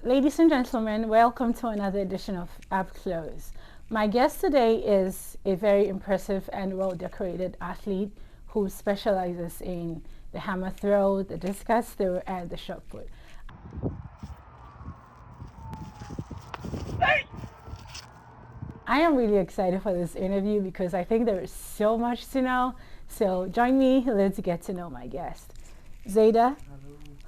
Ladies and gentlemen, welcome to another edition of Up Close. My guest today is a very impressive and well-decorated athlete who specializes in the hammer throw, the discus throw, and the shot put. I am really excited for this interview because I think there is so much to know. So join me, let's get to know my guest. Zada.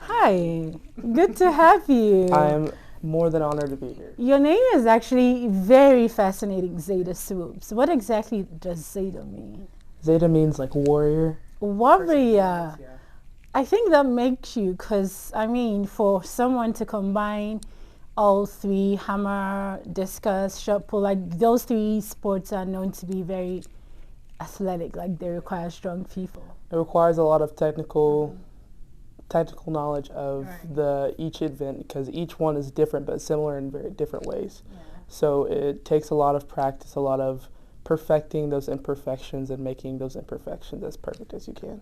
Hi, good to have you. I am more than honored to be here. Your name is actually very fascinating, Zada Swoopes. What exactly does Zada mean? Zada means like warrior. Warrior. Yeah. I think that makes you, because I mean, for someone to combine all three, hammer, discus, shot put, like those three sports are known to be very athletic, like they require strong people. It requires a lot of technical knowledge of each event, because each one is different but similar in very different ways. Yeah. So it takes a lot of practice, a lot of perfecting those imperfections and making those imperfections as perfect as you can.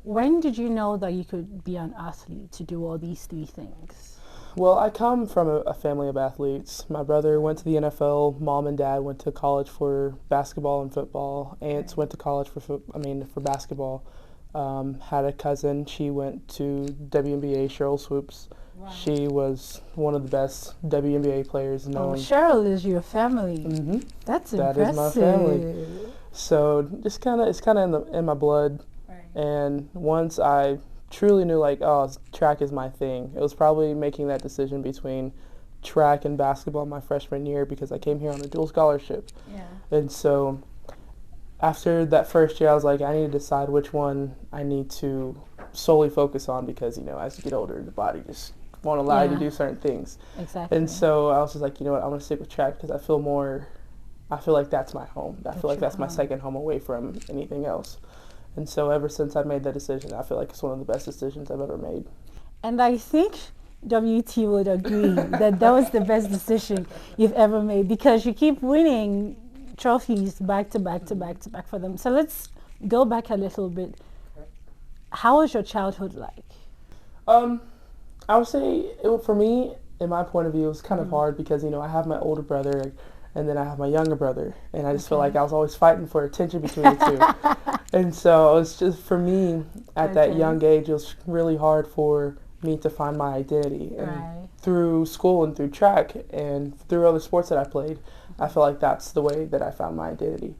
When did you know that you could be an athlete to do all these three things? Well, I come from a family of athletes. My brother went to the NFL. Mom and dad went to college for basketball and football. Aunts went to college for basketball. Had a cousin. She went to WNBA, Zada Swoopes. Wow. She was one of the best WNBA players known. Oh, Cheryl is your family. Mm-hmm. That's that impressive. That is my family. So it's kind of in my blood. Right. And once I truly knew, like, oh, track is my thing, it was probably making that decision between track and basketball my freshman year, because I came here on a dual scholarship. Yeah. And so after that first year, I was like, I need to decide which one I need to solely focus on, because, you know, as you get older, the body just won't allow you to do certain things. Exactly. And so I was just like, you know what, I'm going to stick with track, because I feel like that's my home. I feel like that's my second home away from anything else. And so ever since I made that decision, I feel like it's one of the best decisions I've ever made. And I think WT would agree that was the best decision you've ever made, because you keep winning trophies back to back to back to back for them. So let's go back a little bit. How was your childhood like? I would say for me, in my point of view, it was kind of hard, because, you know, I have my older brother and then I have my younger brother, and I just feel like I was always fighting for attention between the two. And so it was just, for me, at that young age, it was really hard for me to find my identity. And through school and through track and through other sports that I played, I feel like that's the way that I found my identity.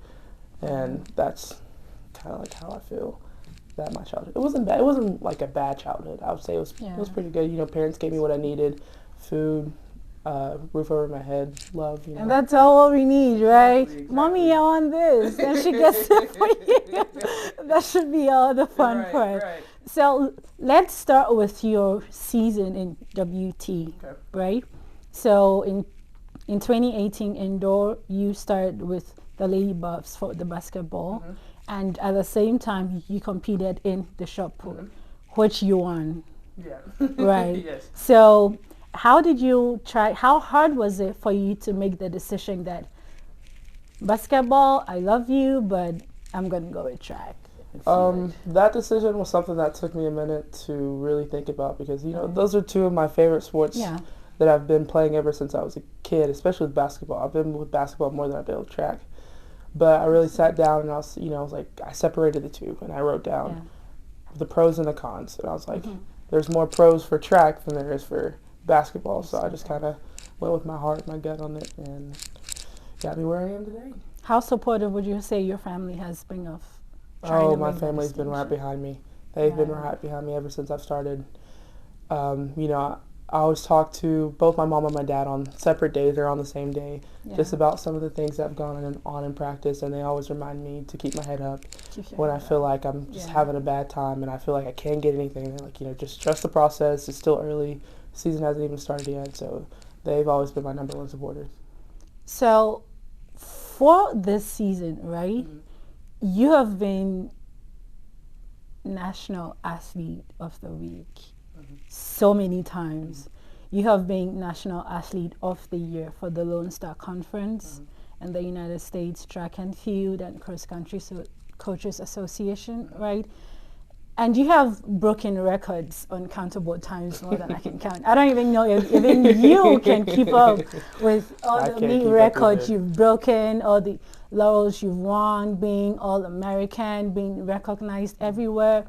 And that's kind of like how I feel that my childhood. It wasn't bad. It wasn't like a bad childhood. I would say it was pretty good. You know, parents gave me what I needed: food, roof over my head, love. You know. And that's all we need, right? Exactly. Mommy, I want this, and she gets it for you. That should be all the fun part. Right. So let's start with your season in WT, right? So in 2018 indoor, you started with the Lady Buffs for the basketball, and at the same time you competed in the shot put, which you won. Yeah. Right. Yes. So how did you try? How hard was it for you to make the decision that basketball, I love you, but I'm gonna go with track? That decision was something that took me a minute to really think about, because, you know, those are two of my favorite sports that I've been playing ever since I was a kid, especially with basketball. I've been with basketball more than I've been with track. But I really sat down and I was like, I separated the two, and I wrote down the pros and the cons. And I was like, there's more pros for track than there is for basketball. So I just kind of went with my heart, my gut on it, and got me where I am today. How supportive would you say your family has been of? My family's been right behind me. They've been right behind me ever since I've started. You know, I always talk to both my mom and my dad on separate days or on the same day, just about some of the things that have gone on in practice, and they always remind me to keep my head up when I feel like I'm just having a bad time and I feel like I can't get anything. They're like, you know, just trust the process. It's still early. The season hasn't even started yet. So they've always been my number one supporters. So for this season, right, you have been National Athlete of the Week so many times. You have been National Athlete of the Year for the Lone Star Conference and the United States Track and Field and Cross Country Coaches Association, right? And you have broken records uncountable times, more than I can count. I don't even know if even you can keep up with all the meet records you've broken, all the laurels you've won, being All-American, being recognized everywhere.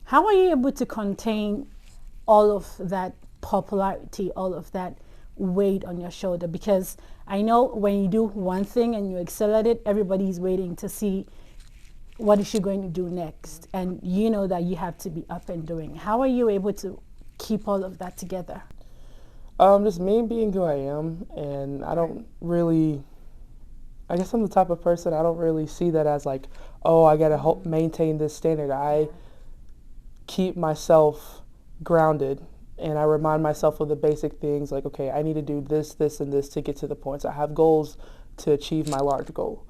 How are you able to contain all of that popularity, all of that weight on your shoulder? Because I know when you do one thing and you excel at it, everybody's waiting to see what is she going to do next, and you know that you have to be up and doing. How are you able to keep all of that together? Just me being who I am, and I don't really, I guess I'm the type of person, I don't really see that as like, oh, I gotta maintain this standard. I keep myself grounded, and I remind myself of the basic things like, okay, I need to do this, this, and this to get to the points. I have goals to achieve my large goal.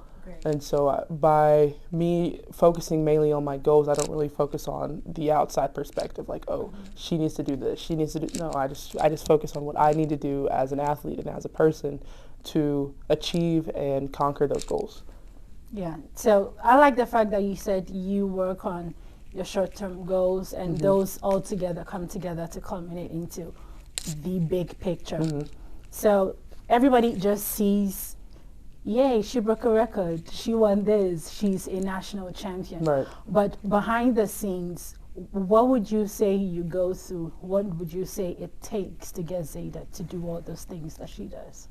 And so by me focusing mainly on my goals, I don't really focus on the outside perspective, like, oh, she needs to do this, she needs to do, no, I just focus on what I need to do as an athlete and as a person to achieve and conquer those goals. Yeah, so I like the fact that you said you work on your short-term goals, and those all together come together to culminate into the big picture. So everybody just sees, yay, she broke a record, she won this, she's a national champion. Right. But behind the scenes, what would you say you go through? What would you say it takes to get Zada to do all those things that she does?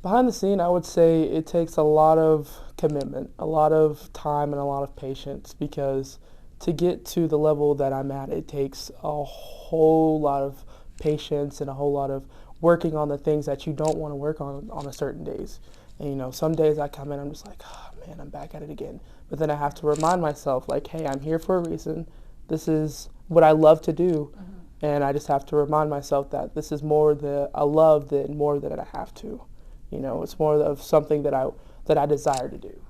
Behind the scene, I would say it takes a lot of commitment, a lot of time, and a lot of patience, because to get to the level that I'm at, it takes a whole lot of patience and a whole lot of working on the things that you don't want to work on a certain days. And, you know, some days I come in, I'm just like, oh, man, I'm back at it again. But then I have to remind myself, like, hey, I'm here for a reason. This is what I love to do. And I just have to remind myself that this is more that I love than more that I have to. You know, it's more of something that I desire to do.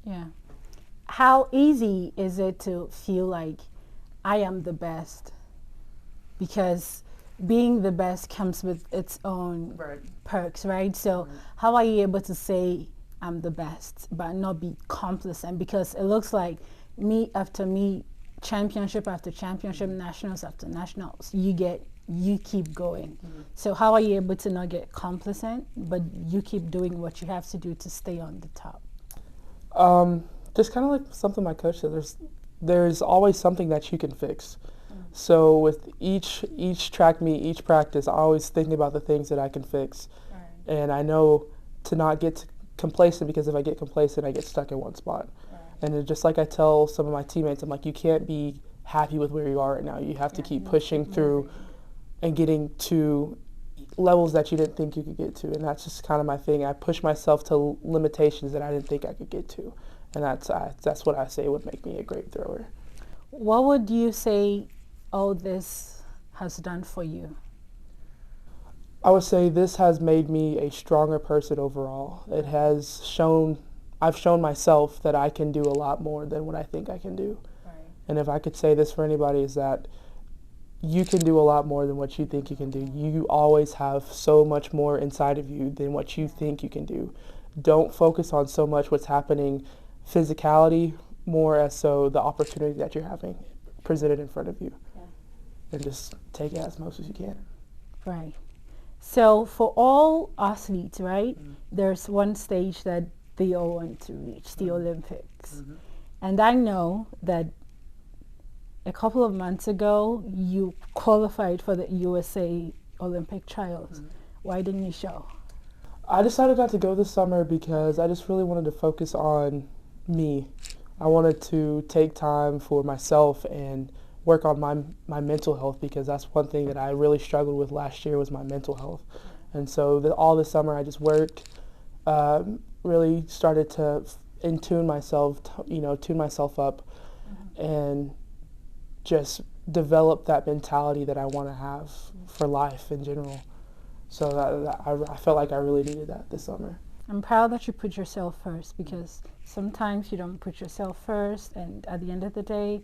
Yeah. How easy is it to feel like I am the best? Because being the best comes with its own perks, right? So how are you able to say I'm the best but not be complacent? Because it looks like meet after meet, championship after championship, nationals after nationals, you keep going. So how are you able to not get complacent, but you keep doing what you have to do to stay on the top? Just kind of like something my coach said, there's always something that you can fix. So with each track meet, each practice, I always think about the things that I can fix. And I know to not get complacent, because if I get complacent, I get stuck in one spot. And it's just like I tell some of my teammates, I'm like, you can't be happy with where you are right now. You have to keep pushing through and getting to levels that you didn't think you could get to. And that's just kind of my thing. I push myself to limitations that I didn't think I could get to. And that's what I say would make me a great thrower. What would you say all this has done for you? I would say this has made me a stronger person overall. It has I've shown myself that I can do a lot more than what I think I can do. And if I could say this for anybody, is that you can do a lot more than what you think you can do. You always have so much more inside of you than what you think you can do. Don't focus on so much what's happening physicality, more as so the opportunity that you're having presented in front of you. And just take it as most as you can. Right. So for all athletes, right, there's one stage that they all want to reach, the Olympics. And I know that a couple of months ago, you qualified for the USA Olympic trials. Why didn't you show? I decided not to go this summer because I just really wanted to focus on me. I wanted to take time for myself and work on my mental health, because that's one thing that I really struggled with last year was my mental health. And so all this summer I just worked, really started to tune myself up and just develop that mentality that I want to have for life in general. So I felt like I really needed that this summer. I'm proud that you put yourself first, because sometimes you don't put yourself first, and at the end of the day,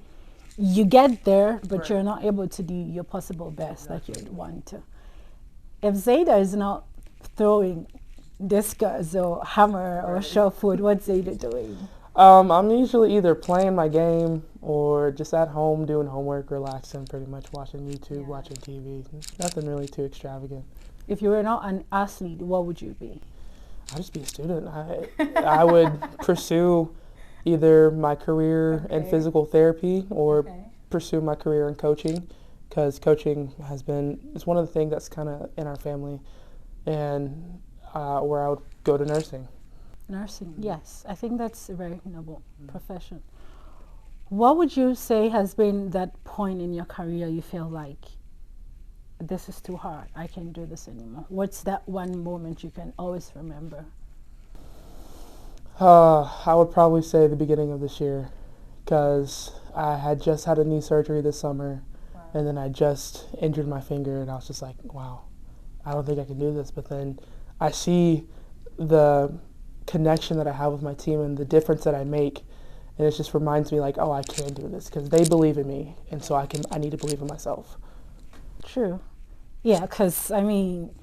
you get there, but you're not able to do your possible best like you'd want to. If Zada is not throwing discus or hammer or shot put, what's Zada doing? I'm usually either playing my game or just at home doing homework, relaxing, pretty much watching YouTube, watching TV. Nothing really too extravagant. If you were not an athlete, what would you be? I'd just be a student. I would pursue either my career in physical therapy or pursue my career in coaching, because coaching it's one of the things that's kind of in our family, and where I would go to nursing. Nursing, yes. I think that's a very noble profession. What would you say has been that point in your career you feel like, this is too hard, I can't do this anymore? What's that one moment you can always remember? I would probably say the beginning of this year, because I had just had a knee surgery this summer, and then I just injured my finger, and I was just like, wow, I don't think I can do this. But then I see the connection that I have with my team and the difference that I make, and it just reminds me like, oh, I can do this, because they believe in me, and so I need to believe in myself. True. Yeah, because, I mean,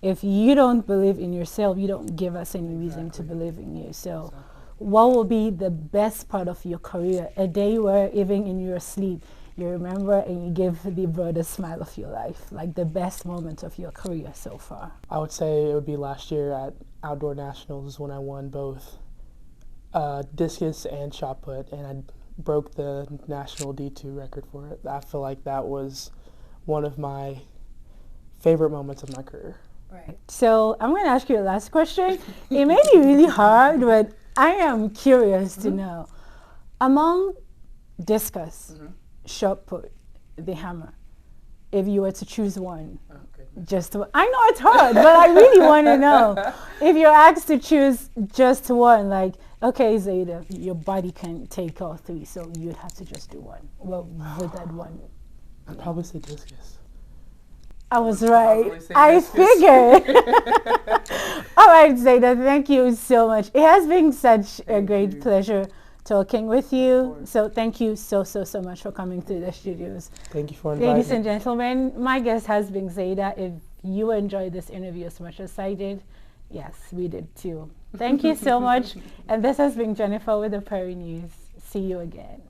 if you don't believe in yourself, you don't give us any reason to believe in you. So what will be the best part of your career? A day where even in your sleep, you remember and you give the broadest smile of your life, like the best moment of your career so far? I would say it would be last year at Outdoor Nationals when I won both discus and shot put, and I broke the national D2 record for it. I feel like that was one of my favorite moments of my career. Right. So I'm going to ask you a last question. It may be really hard, but I am curious to know, among discus, shot put, the hammer, if you were to choose one, just one. I know it's hard, but I really want to know. If you're asked to choose just one, like, okay, Zada, your body can take all three, so you'd have to just do one. What would that one be? I'd probably say discus. I was right. I figured. All right, Zada, thank you so much. It has been such a great pleasure talking with you. So thank you so much for coming through the studios. Thank you for inviting me. Ladies and gentlemen, my guest has been Zada. If you enjoyed this interview as much as I did, yes, we did too. Thank you so much. And this has been Jennifer with the Prairie News. See you again.